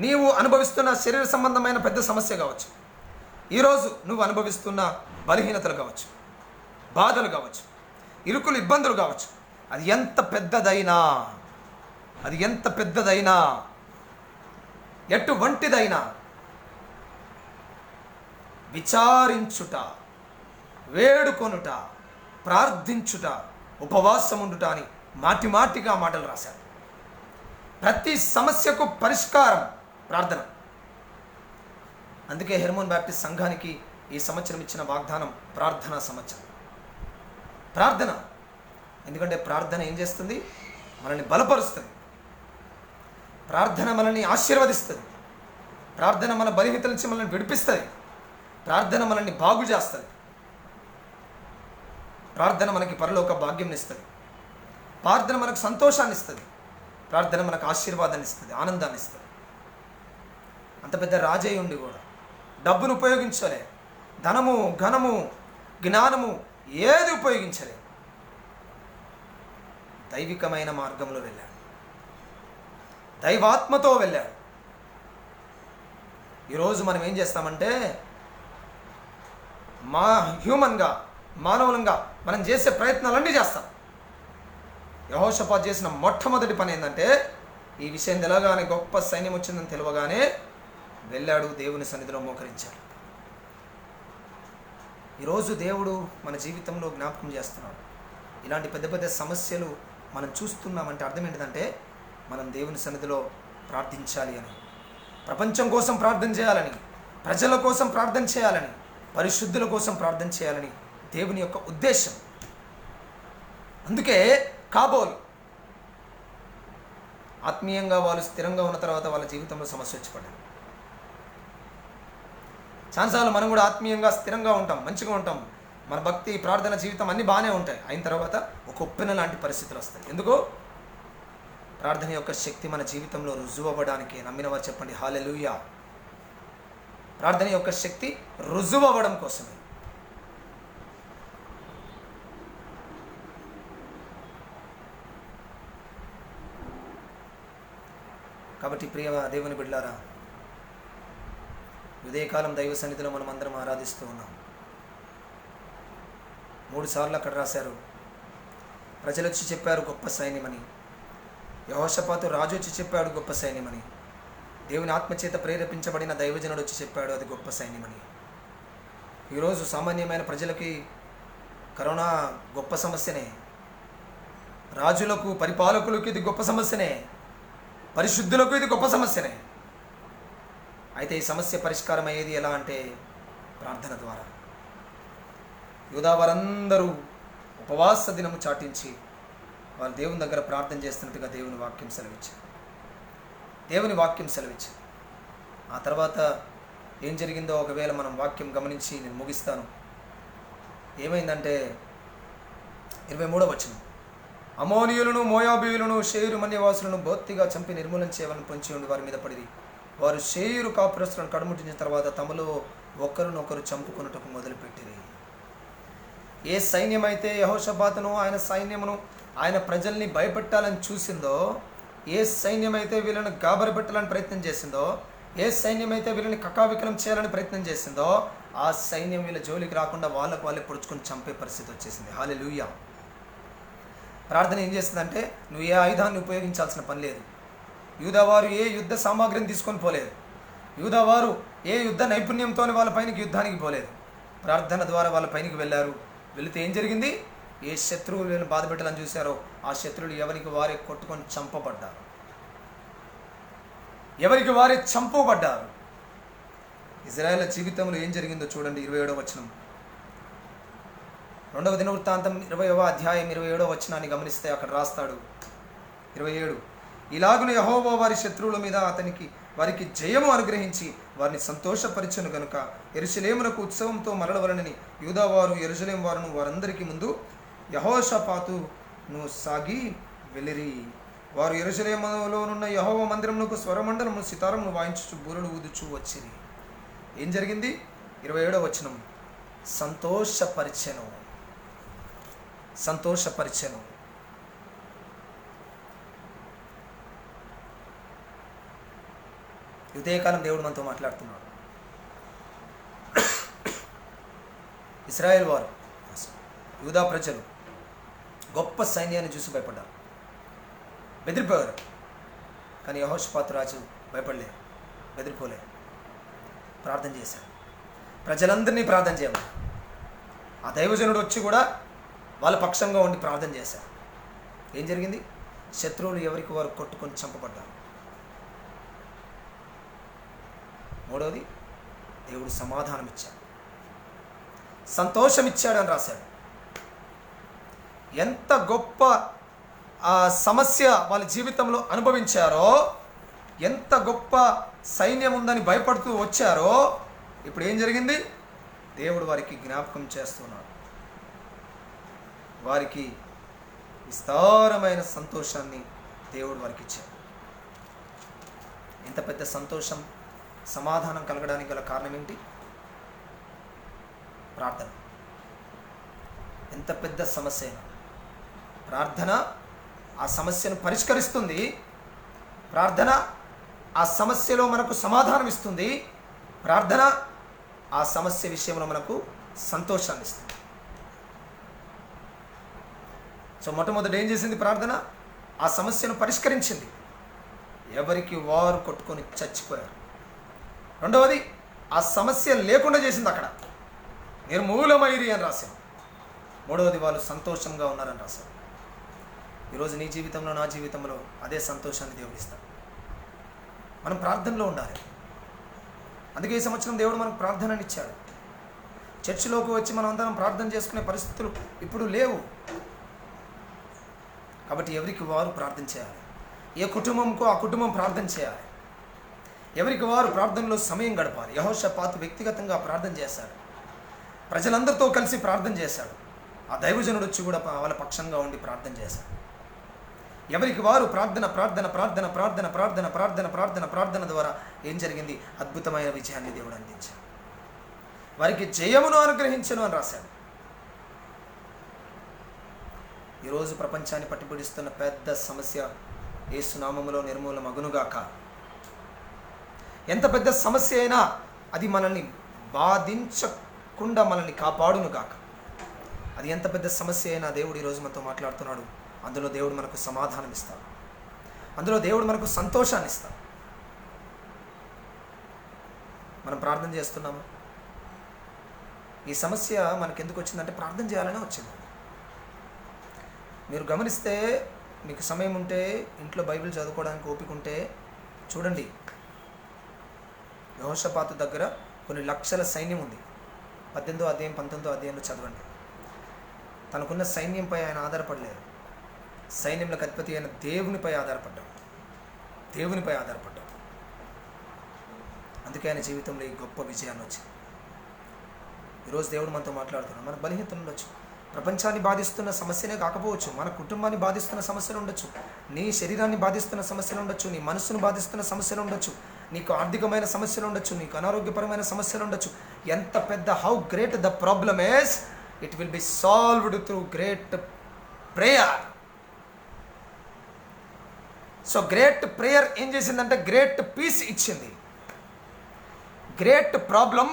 నీవు అనుభవిస్తున్న శరీర సంబంధమైన పెద్ద సమస్య కావచ్చు, ఈరోజు నువ్వు అనుభవిస్తున్న బలహీనతలు కావచ్చు, బాధలు కావచ్చు, ఇరుకులు ఇబ్బందులు కావచ్చు, అది ఎంత పెద్దదైనా ఎటువంటిదైనా విచారించుట, వేడుకొనుట, ప్రార్థించుట, ఉపవాసం ఉండుట అని మాటిగా మాటలు రాశారు. ప్రతి సమస్యకు పరిష్కారం ప్రార్థన. అందుకే హెర్మోన్ బ్యాప్టిస్ట్ సంఘానికి ఈ సంవత్సరం ఇచ్చిన వాగ్దానం ప్రార్థనా సంవత్సరం. ప్రార్థన, ఎందుకంటే ప్రార్థన ఏం చేస్తుంది? మనల్ని బలపరుస్తుంది, ప్రార్థన మనల్ని ఆశీర్వదిస్తుంది, ప్రార్థన మన బలహీనతల నుంచి మనల్ని విడిపిస్తుంది, ప్రార్థన మనల్ని బాగు చేస్తుంది, ప్రార్థన మనకి పరలోక భాగ్యం ఇస్తుంది, ప్రార్థన మనకు సంతోషాన్ని ఇస్తుంది, ప్రార్థన మనకు ఆశీర్వాదాన్ని ఇస్తుంది, ఆనందాన్ని ఇస్తుంది. అంత పెద్ద రాజయ్య ఉండి కూడా డబ్బును ఉపయోగించలే, ధనము, ఘనము, జ్ఞానము ఏది ఉపయోగించలే, దైవికమైన మార్గంలో వెళ్ళాడు, దైవాత్మతో వెళ్ళాడు. ఈరోజు మనం ఏం చేస్తామంటే మానవులంగా మనం చేసే ప్రయత్నాలన్నీ చేస్తాం. యెహోషాపాతు చేసిన మొట్టమొదటి పని ఏంటంటే ఈ విషయం తెలవగానే, గొప్ప సైన్యం వచ్చిందని తెలవగానే వెళ్ళాడు, దేవుని సన్నిధిలో మోకరించాడు. ఈరోజు దేవుడు మన జీవితంలో జ్ఞాపకం చేస్తున్నాడు. ఇలాంటి పెద్ద పెద్ద సమస్యలు మనం చూస్తున్నామంటే అర్థం ఏంటిదంటే మనం దేవుని సన్నిధిలో ప్రార్థించాలి అని, ప్రపంచం కోసం ప్రార్థన చేయాలని, ప్రజల కోసం ప్రార్థన చేయాలని, పరిశుద్ధుల కోసం ప్రార్థన చేయాలని దేవుని యొక్క ఉద్దేశం. అందుకే కాబోలు ఆత్మీయంగా వాళ్ళు స్థిరంగా ఉన్న తర్వాత వాళ్ళ జీవితంలో సమస్య వచ్చి పడ్డాయి. చాలాసార్లు మనం కూడా ఆత్మీయంగా స్థిరంగా ఉంటాం, మంచిగా ఉంటాం, మన భక్తి ప్రార్థన జీవితం అన్నీ బాగానే ఉంటాయి. అయిన తర్వాత ఒక ఉప్పెన లాంటి పరిస్థితులు వస్తాయి. ఎందుకో ప్రార్థన యొక్క శక్తి మన జీవితంలో రుజువు అవ్వడానికి. నమ్మిన వారు చెప్పండి హల్లెలూయా. ప్రార్థన యొక్క శక్తి రుజువు అవ్వడం కోసమే. కాబట్టి ప్రియ దేవుని బిడ్డలారా, ఉదయకాలం దైవ సన్నిధిలో మనం అందరం ఆరాధిస్తూ ఉన్నాం. 3 సార్లు అక్కడ రాశారు, ప్రజలు వచ్చి చెప్పారు గొప్ప సైన్యమని, యెహోషాపాతు రాజు వచ్చి చెప్పాడు గొప్ప సైన్యమని, దేవుని ఆత్మచేత ప్రేరేపించబడిన దైవజనుడు వచ్చి చెప్పాడు అది గొప్ప సైన్యమని. ఈరోజు సామాన్యమైన ప్రజలకి కరోనా గొప్ప సమస్యనే, రాజులకు, పరిపాలకులకు ఇది గొప్ప సమస్యనే, పరిశుద్ధులకు ఇది గొప్ప సమస్యనే. అయితే ఈ సమస్య పరిష్కారం అయ్యేది ఎలా అంటే ప్రార్థన ద్వారా. యూదా వారందరూ ఉపవాస దినము చాటించి వాళ్ళు దేవుని దగ్గర ప్రార్థన చేస్తున్నట్టుగా దేవుని వాక్యం సెలవిచ్చింది. దేవుని వాక్యం సెలవిచ్చింది. ఆ తర్వాత ఏం జరిగిందో ఒకవేళ మనం వాక్యం గమనించి నేను ముగిస్తాను. ఏమైందంటే 23వ వచనం, అమోనీయులను మోయాబీయులను షేరు మన్యవాసులను బొత్తిగా చంపి నిర్మూలన చేయవాలని పొంచి ఉండి వారి మీద పడిరి. వారు షేరు కాపురస్తులను కడుముట్టించిన తర్వాత తమలో ఒకరినొకరు చంపుకున్నట్టుకు మొదలుపెట్టిరి. ఏ సైన్యమైతే యెహోషాపాతును ఆయన సైన్యమును ఆయన ప్రజల్ని భయపెట్టాలని చూసిందో, ఏ సైన్యమైతే వీళ్ళని గాబరపెట్టాలని ప్రయత్నం చేసిందో, ఏ సైన్యమైతే వీళ్ళని కకావికలం చేయాలని ప్రయత్నం చేసిందో, ఆ సైన్యం వీళ్ళ జోలికి రాకుండా వాళ్ళకు వాళ్ళే పొడుచుకొని చంపే పరిస్థితి వచ్చేసింది. హల్లెలూయా. ప్రార్థన ఏం చేస్తుందంటే, నువ్వు ఏ ఆయుధాన్ని ఉపయోగించాల్సిన పని లేదు. యూదావారు ఏ యుద్ధ సామాగ్రిని తీసుకొని పోలేదు. యూదావారు ఏ యుద్ధ నైపుణ్యంతో వాళ్ళ పైనకి యుద్ధానికి పోలేదు. ప్రార్థన ద్వారా వాళ్ళ పైనకి వెళ్ళారు. వెళితే ఏం జరిగింది? ఏ శత్రువులు వీళ్ళని బాధ పెట్టాలని చూశారో ఆ శత్రువులు ఎవరికి వారే కొట్టుకొని చంపబడ్డారు. ఎవరికి వారే చంపబడ్డారు. ఇజ్రాయేల్ జీవితంలో ఏం జరిగిందో చూడండి. 27వ వచనం, 2వ దినవృత్తాంతం 20వ అధ్యాయం 27వ వచనాన్ని గమనిస్తే అక్కడ రాస్తాడు 27, ఇలాగున యెహోవా వారి శత్రువుల మీద వారికి జయము అనుగ్రహించి వారిని సంతోషపరిచెను గనుక యెరూషలేమునకు ఉత్సవంతో మరలవలనని యూదావారు యెరూషలేము వారును వారందరికీ ముందు యెహోషాపాతును సాగి వెళ్ళిరి. వారు యెరూషలేములోనున్న యెహోవా మందిరమునకు స్వరమండలము సితారమును వాయించుచు బూరలు ఊదుచూ వచ్చిరి. ఏం జరిగింది? 27వ వచనం, సంతోషపరిచెను. ఉదయకాలం దేవుడు మనతో మాట్లాడుతున్నాడు. ఇశ్రాయేల్ వారు, యూదా ప్రజలు గొప్ప సైన్యాన్ని చూసి భయపడ్డారు, బెదిరిపోయారు. కానీ యెహోషాపాతు రాజు భయపడలేదు, బెదిరిపోలేదు. ప్రార్థన చేశాడు. ప్రజలందరినీ ప్రార్థన చేయమని ఆ దైవజనుడు వచ్చి కూడా వాళ్ళ పక్షంగా ఉండి ప్రార్థన చేశారు. ఏం జరిగింది? శత్రువులు ఎవరికి వారు కొట్టుకొని చంపబడ్డారు. 3వది, దేవుడు సమాధానం ఇచ్చాడు, సంతోషం ఇచ్చాడు అని రాశాడు. ఎంత గొప్ప సమస్య వాళ్ళ జీవితంలో అనుభవించారో, ఎంత గొప్ప సైన్యం ఉందని భయపడుతూ వచ్చారో, ఇప్పుడు ఏం జరిగింది? దేవుడు వారికి జ్ఞాపకం చేస్తున్నాడు. వారికి విస్తారమైన సంతోషాన్ని దేవుడు వారికి ఇచ్చాడు. ఇంత పెద్ద సంతోషం, సమాధానం కలగడానికి గల కారణం ఏంటి? ప్రార్థన. ఎంత పెద్ద సమస్య అయినా ప్రార్థన ఆ సమస్యను పరిష్కరిస్తుంది. ప్రార్థన ఆ సమస్యలో మనకు సమాధానం ఇస్తుంది. ప్రార్థన ఆ సమస్య విషయంలో మనకు సంతోషాన్ని ఇస్తుంది. సో మొట్టమొదటి ఏం చేసింది ప్రార్థన? ఆ సమస్యను పరిష్కరించింది. ఎవరికి వారు కొట్టుకొని చచ్చిపోయారు. రెండవది, ఆ సమస్య లేకుండా చేసింది, అక్కడ నిర్మూలమైరి అని రాశారు. మూడవది, వాళ్ళు సంతోషంగా ఉన్నారని రాశారు. ఈరోజు నీ జీవితంలో, నా జీవితంలో అదే సంతోషాన్ని దేవుడు ఇస్తాడు. మనం ప్రార్థనలో ఉండాలి. అందుకే ఈ సంవత్సరం దేవుడు మనకు ప్రార్థనని ఇచ్చాడు. చర్చిలోకి వచ్చి మనం అందరం ప్రార్థన చేసుకునే పరిస్థితులు ఇప్పుడు లేవు. కాబట్టి ఎవరికి వారు ప్రార్థన చేయాలి. ఏ కుటుంబంకో ఆ కుటుంబం ప్రార్థన చేయాలి. ఎవరికి వారు ప్రార్థనలో సమయం గడపాలి. యెహోషాపాతు వ్యక్తిగతంగా ప్రార్థన చేశాడు. ప్రజలందరితో కలిసి ప్రార్థన చేశాడు. ఆ దైవజనుడు వచ్చి కూడా వాళ్ళ పక్షంగా ఉండి ప్రార్థన చేశాడు. ఎవరికి వారు ప్రార్థన ప్రార్థన ప్రార్థన ప్రార్థన ప్రార్థన ప్రార్థన ప్రార్థన ప్రార్థన ద్వారా ఏం జరిగింది? అద్భుతమైన విజయాన్ని దేవుడు అందించాడు. వారికి జయమును అనుగ్రహించను అని రాశాడు. ఈరోజు ప్రపంచాన్ని పట్టుబడిస్తున్న పెద్ద సమస్య యేసు నామములో నిర్మూలమగునుగాక. ఎంత పెద్ద సమస్య అయినా అది మనల్ని బాధించకుండా మనల్ని కాపాడునుగాక. అది ఎంత పెద్ద సమస్య అయినా దేవుడు ఈరోజు మనతో మాట్లాడుతున్నాడు. అందులో దేవుడు మనకు సమాధానం ఇస్తాడు. అందులో దేవుడు మనకు సంతోషాన్ని ఇస్తాడు. మనం ప్రార్థన చేస్తున్నాము. ఈ సమస్య మనకు ఎందుకు వచ్చిందంటే ప్రార్థన చేయాలనే వచ్చింది. మీరు గమనిస్తే, మీకు సమయం ఉంటే, ఇంట్లో బైబిల్ చదువుకోవడానికి ఓపిక ఉంటే చూడండి. యెహోషాపాతు దగ్గర కొన్ని లక్షల సైన్యం ఉంది. 18వ అధ్యాయం 19వ అధ్యాయంలో చదవండి. తనకున్న సైన్యంపై ఆయన ఆధారపడలేదు. సైన్యములకు అధిపతి అయిన దేవునిపై ఆధారపడ్డాడు. దేవునిపై ఆధారపడ్డాడు. అందుకే ఆయన జీవితంలో ఈ గొప్ప విజయాన్ని వచ్చింది. ఈరోజు దేవుడు మనతో మాట్లాడుతున్నాడు. మన బలహీనతలు ఉండొచ్చు, ప్రపంచాన్ని బాధిస్తున్న సమస్యనే కాకపోవచ్చు, మన కుటుంబాన్ని బాధిస్తున్న సమస్యలు ఉండొచ్చు, నీ శరీరాన్ని బాధిస్తున్న సమస్యలు ఉండొచ్చు, నీ మనస్సును బాధిస్తున్న సమస్యలు ఉండొచ్చు, నీకు ఆర్థికమైన సమస్యలు ఉండొచ్చు, నీకు అనారోగ్యపరమైన సమస్యలు ఉండొచ్చు. ఎంత పెద్ద, how great the problem is, it will be solved through great prayer. So great prayer ఏం చేసిందంటే గ్రేట్ పీస్ ఇచ్చింది. Great problem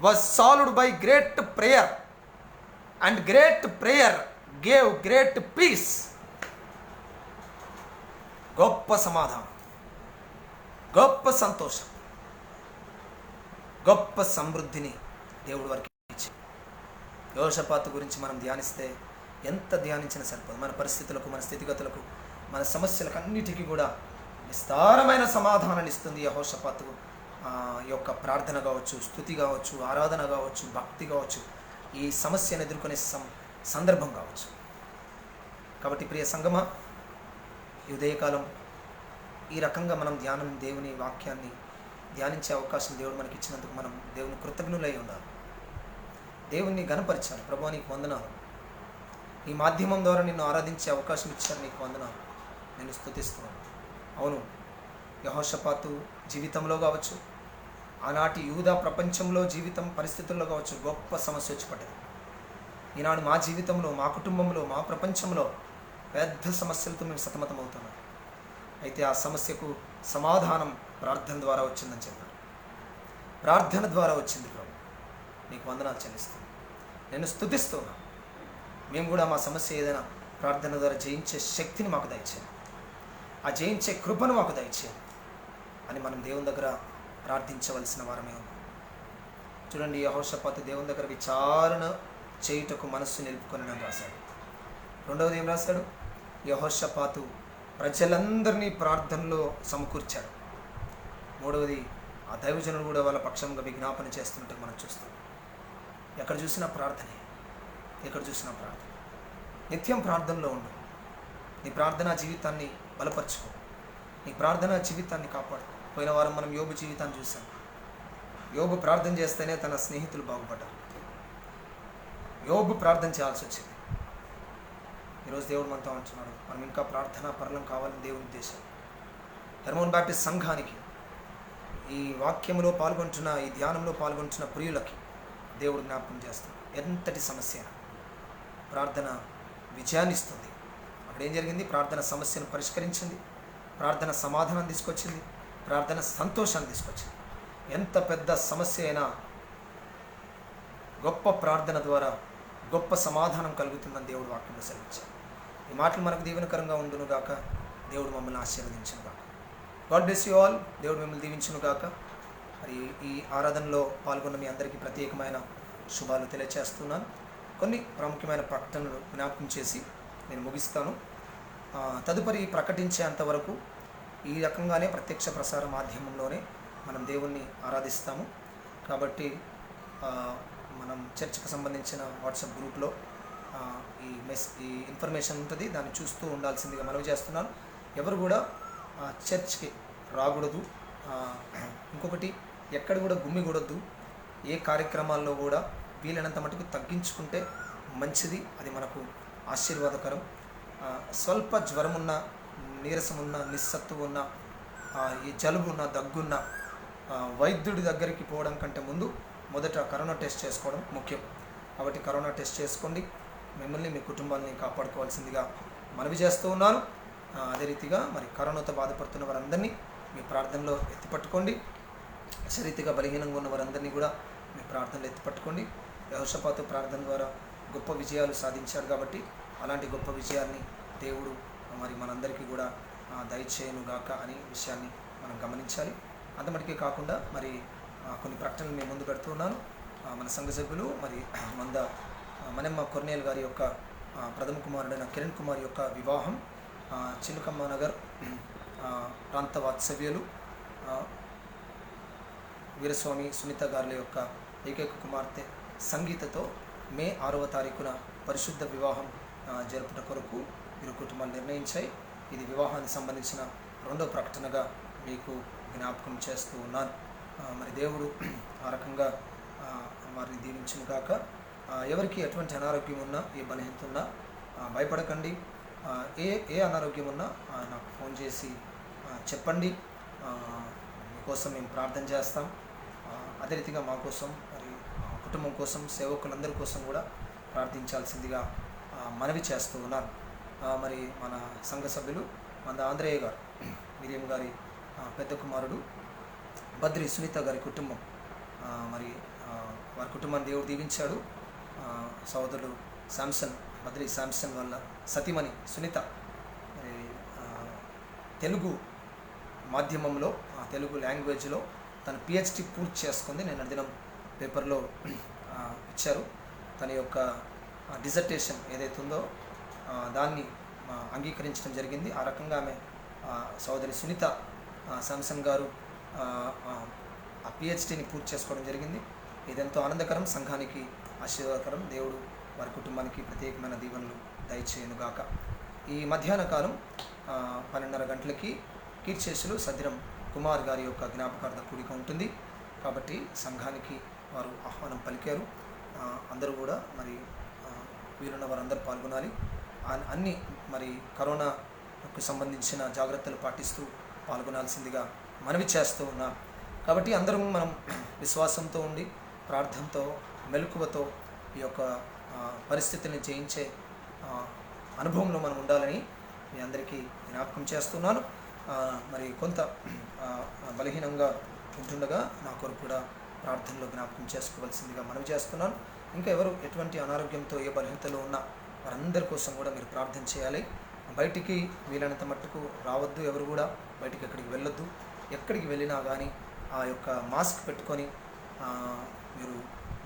was solved by great prayer and great prayer gave great peace. గొప్ప సమాధానం, గొప్ప సంతోషం, గొప్ప సమృద్ధిని దేవుడి వరకు ఇచ్చింది. యెహోషాపాతు గురించి మనం ధ్యానిస్తే ఎంత ధ్యానించినా సరిపోదు. మన పరిస్థితులకు, మన స్థితిగతులకు, మన సమస్యలకు అన్నిటికీ కూడా విస్తారమైన సమాధానాన్ని ఇస్తుంది యెహోషాపాతు యొక్క ప్రార్థన కావచ్చు, స్తుతి కావచ్చు, ఆరాధన కావచ్చు, భక్తి కావచ్చు, ఈ సమస్యను ఎదుర్కొనే సందర్భం కావచ్చు. కాబట్టి ప్రియ సంగమా, ఈ ఉదయకాలం ఈ రకంగా మనం దేవుని వాక్యాన్ని ధ్యానించే అవకాశం దేవుడు మనకి ఇచ్చినందుకు మనం దేవుని కృతజ్ఞులై ఉండాలి. దేవుణ్ణి ఘనపరిచాలి. ప్రభువా నీకు వందనాలు, ఈ మాధ్యమం ద్వారా నిన్ను ఆరాధించే అవకాశం ఇచ్చారు, నీకు వందనాలు, నేను స్తుతిస్తున్నాను. అవును, యెహోషాపాతు జీవితంలో కావచ్చు, ఆనాటి యూదా ప్రపంచంలో జీవితం పరిస్థితుల్లో కావచ్చు, గొప్ప సమస్య వచ్చి పడ్డది. ఈనాడు మా జీవితంలో, మా కుటుంబంలో, మా ప్రపంచంలో పెద్ద సమస్యలతో మేము సతమతమవుతున్నాం. అయితే ఆ సమస్యకు సమాధానం ప్రార్థన ద్వారా వచ్చిందని చెప్పారు. ప్రార్థన ద్వారా వచ్చింది. ప్రభు నీకు వందనాలు చెల్లిస్తాను, నేను స్తుతిస్తున్నాను. మేము కూడా మా సమస్య ఏదైనా ప్రార్థన ద్వారా జయించే శక్తిని మాకు దయచేయండి, ఆ జయించే కృపను మాకు దయచేయండి అని మనం దేవుని దగ్గర ప్రార్థించవలసిన వారమే ఉన్నాం. చూడండి, యెహోషాపాతు దేవుని దగ్గర విచారణ చేయుటకు మనస్సు నిలుపుకొని అని రాశాడు. రెండవది ఏం రాశాడు? యెహోషాపాతు ప్రజలందరినీ ప్రార్థనలో సమకూర్చాడు. మూడవది, ఆ దైవజనులు కూడా వాళ్ళ పక్షంగా విజ్ఞాపన చేస్తుంటే మనం చూస్తాం. ఎక్కడ చూసినా ప్రార్థనే, ఎక్కడ చూసినా ప్రార్థన. నిత్యం ప్రార్థనలో ఉండు. నీ ప్రార్థనా జీవితాన్ని బలపరచుకో, నీ ప్రార్థనా జీవితాన్ని కాపాడు. పోయిన వారం మనం యోబు జీవితాన్ని చూసాం. యోబు ప్రార్థన చేస్తేనే తన స్నేహితులు బాగుపడ్డారు. యోబు ప్రార్థన చేయాల్సి వచ్చింది. ఈరోజు దేవుడు మనతో అంటున్నాడు, మనం ఇంకా ప్రార్థనా పరలం కావాలని దేవుని ఉద్దేశం. హెర్మోన్ బ్యాప్టిస్ట్ సంఘానికి, ఈ వాక్యంలో పాల్గొంటున్న, ఈ ధ్యానంలో పాల్గొంటున్న ప్రియులకి దేవుడు జ్ఞాపకం చేస్తాడు. ఎంతటి సమస్య ప్రార్థన విజయాన్ని ఇస్తుంది. అక్కడ ఏం జరిగింది? ప్రార్థన సమస్యను పరిష్కరించింది, ప్రార్థన సమాధానం తీసుకొచ్చింది, ప్రార్థన సంతోషాన్ని తీసుకొచ్చింది. ఎంత పెద్ద సమస్య అయినా గొప్ప ప్రార్థన ద్వారా గొప్ప సమాధానం కలుగుతుందని దేవుడు వాక్యంలో సెలవించాడు. ఈ మాటలు మనకు దీవెనకరంగా ఉండును గాక. దేవుడు మమ్మల్ని ఆశీర్వదించును గాక. God bless you all. దేవుడు మిమ్మల్ని దీవించును గాక. మరి ఈ ఆరాధనలో పాల్గొన్న మీ అందరికీ ప్రత్యేకమైన శుభాలు తెలియచేస్తున్నాను. కొన్ని ప్రాముఖ్యమైన ప్రకటనలు జ్ఞాపకం చేసి నేను ముగిస్తాను. తదుపరి ప్రకటించేంతవరకు ఈ రకంగానే ప్రత్యక్ష ప్రసార మాధ్యమంలోనే మనం దేవుణ్ణి ఆరాధిస్తాము. కాబట్టి మనం చర్చ్కి సంబంధించిన వాట్సాప్ గ్రూప్లో ఈ ఇన్ఫర్మేషన్ ఉంటుంది, దాన్ని చూస్తూ ఉండాల్సిందిగా మనవి చేస్తున్నాను. ఎవరు కూడా చర్చ్కి రాకూడదు. ఇంకొకటి, ఎక్కడ కూడా గుమ్మికూడద్దు. ఏ కార్యక్రమాల్లో కూడా వీలైనంత మటుకు తగ్గించుకుంటే మంచిది, అది మనకు ఆశీర్వాదకరం. స్వల్ప జ్వరం ఉన్న, నీరసం ఉన్న, నిస్సత్తువు ఉన్న, ఈ జలుబు ఉన్న, దగ్గున్న వైద్యుడి దగ్గరికి పోవడం కంటే ముందు మొదట కరోనా టెస్ట్ చేసుకోవడం ముఖ్యం. కాబట్టి కరోనా టెస్ట్ చేసుకోండి. మిమ్మల్ని, మీ కుటుంబాన్ని కాపాడుకోవాల్సిందిగా మనవి చేస్తూ ఉన్నాను. అదే రీతిగా మరి కరోనాతో బాధపడుతున్న వారందరినీ మీ ప్రార్థనలో ఎత్తిపట్టుకోండి. శరీరంగా బలహీనంగా ఉన్న వారందరినీ కూడా మీ ప్రార్థనలో ఎత్తిపట్టుకోండి. యెహోషాపాతు ప్రార్థన ద్వారా గొప్ప విజయాలు సాధించాడు. కాబట్టి అలాంటి గొప్ప విజయాన్ని దేవుడు మరి మనందరికీ కూడా దయచేయనుగాక అనే విషయాన్ని మనం గమనించాలి. అంతమటికే కాకుండా మరి కొన్ని ప్రకటనలు మేము ముందు పెడుతున్నాను. మన సంఘ సభ్యులు మరి మనమ్మ కొర్నేల్ గారి యొక్క ప్రథమ కుమారుడైన కిరణ్ కుమార్ యొక్క వివాహం, చిలుకమ్మ నగర్ ప్రాంత వాత్సవ్యులు వీరస్వామి సునీత గారుల యొక్క ఏకైక కుమార్తె సంగీతతో మే 6వ తారీఖున పరిశుద్ధ వివాహం జరుపుట కొరకు ఇరు కుటుంబాలు నిర్ణయించాయి. ఇది వివాహానికి సంబంధించిన రెండో ప్రకటనగా మీకు జ్ఞాపకం చేస్తూ ఉన్నాను. మరి దేవుడు ఆ రకంగా వారిని దీవించును గాక. ఎవరికి ఎటువంటి అనారోగ్యం ఉన్నా, ఏ బలహీనత ఉన్నా భయపడకండి. ఏ అనారోగ్యం ఉన్నా నాకు ఫోన్ చేసి చెప్పండి. మీకోసం మేము ప్రార్థన చేస్తాం. అదే రీతిగా మా కోసం, మరి కుటుంబం కోసం, సేవకులందరి కోసం కూడా ప్రార్థించాల్సిందిగా మనవి చేస్తూ ఉన్నాను. మరి మన సంఘ సభ్యులు మన ఆంధ్రేయ గారు, మిరియం గారి పెద్ద కుమారుడు బద్రి సునీత గారి కుటుంబం, మరి వారి కుటుంబాన్ని దేవుడు దీవించాడు. సోదరుడు శాంసన్, బద్రి శాంసన్ వల్ల సతీమణి సునీత మరి తెలుగు మాధ్యమంలో, తెలుగు లాంగ్వేజ్లో తన పిహెచ్డి పూర్తి చేసుకుంది. నిన్న దినం పేపర్లో ఇచ్చారు. తన యొక్క డిజర్టేషన్ ఏదైతే ఉందో దాన్ని అంగీకరించడం జరిగింది. ఆ రకంగా ఆమె సోదరి సునీత శాంసన్ గారు ఆ పిహెచ్డిని పూర్తి చేసుకోవడం జరిగింది. ఇదెంతో ఆనందకరం, సంఘానికి ఆశీర్వాదకరం. దేవుడు వారి కుటుంబానికి ప్రత్యేకమైన దీవెనలు దయచేయునుగాక. ఈ మధ్యాహ్న కాలం 12:30 గంటలకి కీర్చేసులు సదిరం కుమార్ గారి యొక్క జ్ఞాపకార్థ కూడిక ఉంటుంది. కాబట్టి సంఘానికి వారు ఆహ్వానం పలికారు. అందరూ కూడా మరి వీరున్న వారందరూ పాల్గొనాలి. అన్ని మరి కరోనాకు సంబంధించిన జాగ్రత్తలు పాటిస్తూ పాల్గొనాల్సిందిగా మనవి చేస్తూ ఉన్నాం. కాబట్టి అందరం మనం విశ్వాసంతో ఉండి, ప్రార్థనతో, మెలకువతో ఈ యొక్క పరిస్థితిని జయించే అనుభవంలో మనం ఉండాలని మీ అందరికీ జ్ఞాపకం చేస్తున్నాను. మరి కొంత బలహీనంగా ఉంటుండగా నా కొరకు కూడా ప్రార్థనలో జ్ఞాపకం చేసుకోవాల్సిందిగా మనవి చేస్తున్నాను. ఇంకా ఎవరు ఎటువంటి అనారోగ్యంతో, ఏ బలహీనతలో ఉన్నా వారందరి కోసం కూడా మీరు ప్రార్థన చేయాలి. బయటికి వీలైనంత మట్టుకు రావద్దు. ఎవరు కూడా బయటికి ఎక్కడికి వెళ్ళొద్దు. ఎక్కడికి వెళ్ళినా కానీ ఆ యొక్క మాస్క్ పెట్టుకొని మీరు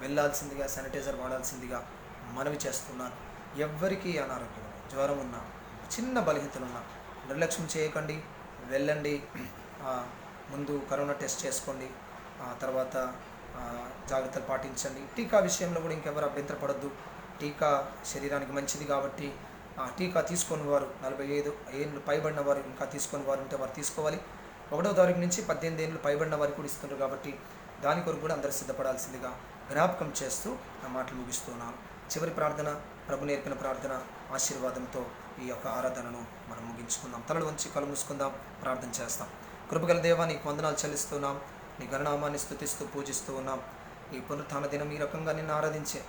వెళ్ళాల్సిందిగా, శానిటైజర్ వాడాల్సిందిగా మనవి చేస్తున్నాను. ఎవ్వరికీ అనారోగ్యం, జ్వరం ఉన్నా, చిన్న బలహీనతలు ఉన్నా నిర్లక్ష్యం చేయకండి. వెళ్ళండి. ముందు కరోనా టెస్ట్ చేసుకోండి. తర్వాత జాగ్రత్తలు పాటించండి. టీకా విషయంలో కూడా ఇంకెవరు అభ్యంతరపడద్దు. టీకా శరీరానికి మంచిది కాబట్టి టీకా తీసుకొని వారు, 45 ఏళ్ళు పైబడిన వారు ఇంకా తీసుకొని వారు ఉంటే వారు తీసుకోవాలి. 1వ తారీఖు నుంచి 18 ఏళ్ళు పైబడిన వారికి కూడా ఇస్తున్నారు. కాబట్టి దాని కొరకు కూడా అందరూ సిద్ధపడాల్సిందిగా జ్ఞాపకం చేస్తూ నా మాటలు ముగిస్తున్నాను. చివరి ప్రార్థన, ప్రభు నేర్పిన ప్రార్థన ఆశీర్వాదంతో ఈ యొక్క ఆరాధనను మనం ముగించుకుందాం. తలలు వంచి కళ్ళు మూసుకుందాం, ప్రార్థన చేస్తాం. కృపగల దేవా, నీకు వందనాలు చెల్లిస్తున్నాం. నీ గణనామాన్ని స్తుతిస్తూ పూజిస్తూ ఉన్నాం. ఈ పునరుత్థాన దినం ఈ రకంగా నిన్ను ఆరాధించే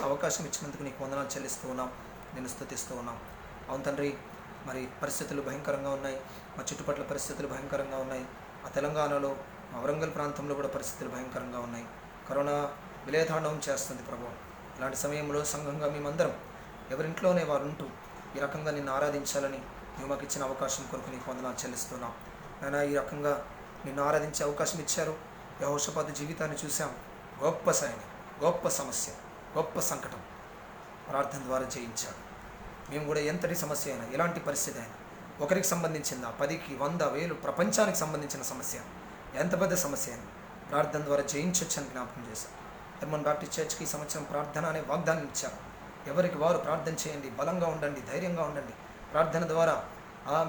అవకాశం ఇచ్చినందుకు నీకు వందనాలు చెల్లిస్తూ ఉన్నాం, నేను స్తుతిస్తూ ఉన్నాం. అవును తండ్రి, మరి పరిస్థితులు భయంకరంగా ఉన్నాయి. మా చుట్టుపక్కల పరిస్థితులు భయంకరంగా ఉన్నాయి. ఆ తెలంగాణలో, మా వరంగల్ ప్రాంతంలో కూడా పరిస్థితులు భయంకరంగా ఉన్నాయి. కరోనా విలయతాండవం చేస్తుంది ప్రభు. ఇలాంటి సమయంలో సంఘంగా మేమందరం ఎవరింట్లోనే వారు ఉంటూ ఈ రకంగా నిన్ను ఆరాధించాలని నువ్వు మాకు ఇచ్చిన అవకాశం కొరకు నీకు వందనాలు చెల్లిస్తున్నాం. ఆయన ఈ రకంగా నిన్ను ఆరాధించే అవకాశం ఇచ్చారు. యెహోషాపాతు జీవితాన్ని చూసాం. గొప్ప సైన్యం, గొప్ప సమస్య, గొప్ప సంకటం ప్రార్థన ద్వారా జయించాడు. మేము కూడా ఎంతటి సమస్య అయినా, ఎలాంటి పరిస్థితి అయినా, ఒకరికి సంబంధించిందా, 10కి 100 1000 ప్రపంచానికి సంబంధించిన సమస్య, ఎంత పెద్ద సమస్య అయినా ప్రార్థన ద్వారా జయించొచ్చని జ్ఞాపకం చేశాం. హెర్మన్ బాప్టిస్ట్ చర్చ్కి ఈ సంవత్సరం ప్రార్థన అనే వాగ్దానం ఇచ్చారు. ఎవరికి వారు ప్రార్థన చేయండి, బలంగా ఉండండి, ధైర్యంగా ఉండండి. ప్రార్థన ద్వారా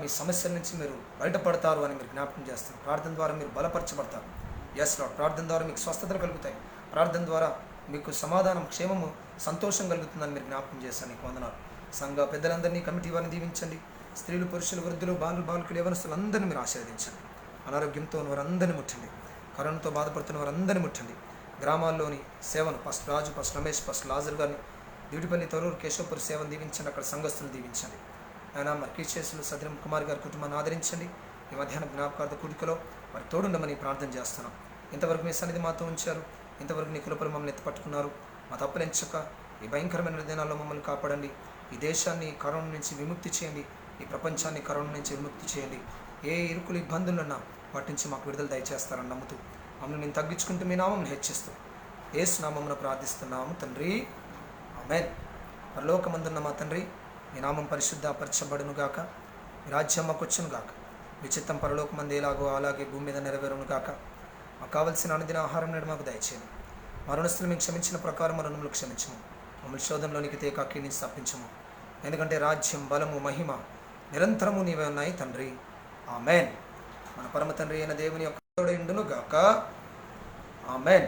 మీ సమస్యల నుంచి మీరు బయటపడతారు అని మీరు జ్ఞాపకం చేస్తారు. ప్రార్థన ద్వారా మీరు బలపరచబడతారు. Yes lord. ప్రార్థన ద్వారా మీకు స్వస్థతలు కలుగుతాయి. ప్రార్థన ద్వారా మీకు సమాధానం, క్షేమము, సంతోషం కలుగుతుందని మీరు జ్ఞాపకం చేస్తాను. నీకు వందనాలు. సంఘ పెద్దలందరినీ, కమిటీ వారిని దీవించండి. స్త్రీలు, పురుషులు, వృద్ధులు, బాలుకులు, యవనస్తులు అందరినీ మీరు ఆశీర్వదించండి. అనారోగ్యంతో వారందరినీ ముట్టండి. కరోనాతో బాధపడుతున్న వారందరినీ ముట్టండి. గ్రామాల్లోని సేవను ఫస్ట్ రాజు, ఫస్ట్ రమేష్, ఫస్ట్ లాజర్ గారిని, దివిటిపల్లి, తొరూరు, కేశవపూర్ సేవను దీవించండి. అక్కడ సంఘస్థులు దీవించండి. ఆయన కీర్చేసులు సదిరం కుమార్ గారి కుటుంబాన్ని ఆదరించండి. ఈ మధ్యాహ్నం జ్ఞాపకార్థ కూడికలో వారికి తోడుండమని ప్రార్థన చేస్తున్నాం. ఇంతవరకు మీ సన్నిధి మాతో ఉంచారు. ఇంతవరకు నీ కృపలు మమ్మల్ని ఎత్తిపట్టుకున్నారు. మా తప్పులు ఎంచక ఈ భయంకరమైన దినాల్లో మమ్మల్ని కాపాడండి. ఈ దేశాన్ని కరోనా నుంచి విముక్తి చేయండి. ఈ ప్రపంచాన్ని కరోనా నుంచి విముక్తి చేయండి. ఏ ఇరుకులు, ఇబ్బందులున్నా వాటి నుంచి మాకు విడుదల దయచేస్తారని నమ్ముతూ మమ్మల్ని నేను తగ్గించుకుంటూ మీ నామం హెచ్చిస్తూ యేసు నామమున ప్రార్థిస్తున్నాము తండ్రి, ఆమేన్. పరలోకమందున్న మా తండ్రి, మీ నామం పరిశుద్ధపరచబడును గాక. మీ రాజ్యం మాకు వచ్చును గాక. మీ చిత్తం పరలోకమందు ఎలాగో అలాగే భూమి మీద నెరవేరును గాక. మాకు కావలసిన అనుదిన ఆహారం నేడు మాకు దయచేయండి. మా రుణస్తులు మేము క్షమించిన ప్రకారం మా రుణములు క్షమించము. మమ్మల్ని శోధనలోనికి తేకాకి నుంచి తప్పించము. ఎందుకంటే రాజ్యం, బలము, మహిమ నిరంతరము నీవే ఉన్నాయి తండ్రి. ఆమెన్. మన పరమ తండ్రి అయిన దేవుని యొక్క తోడైండును గాక. ఆమెన్.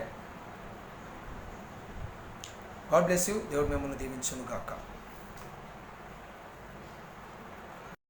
God bless you. దేవుడు మిమ్మల్ని దీవించును గాక.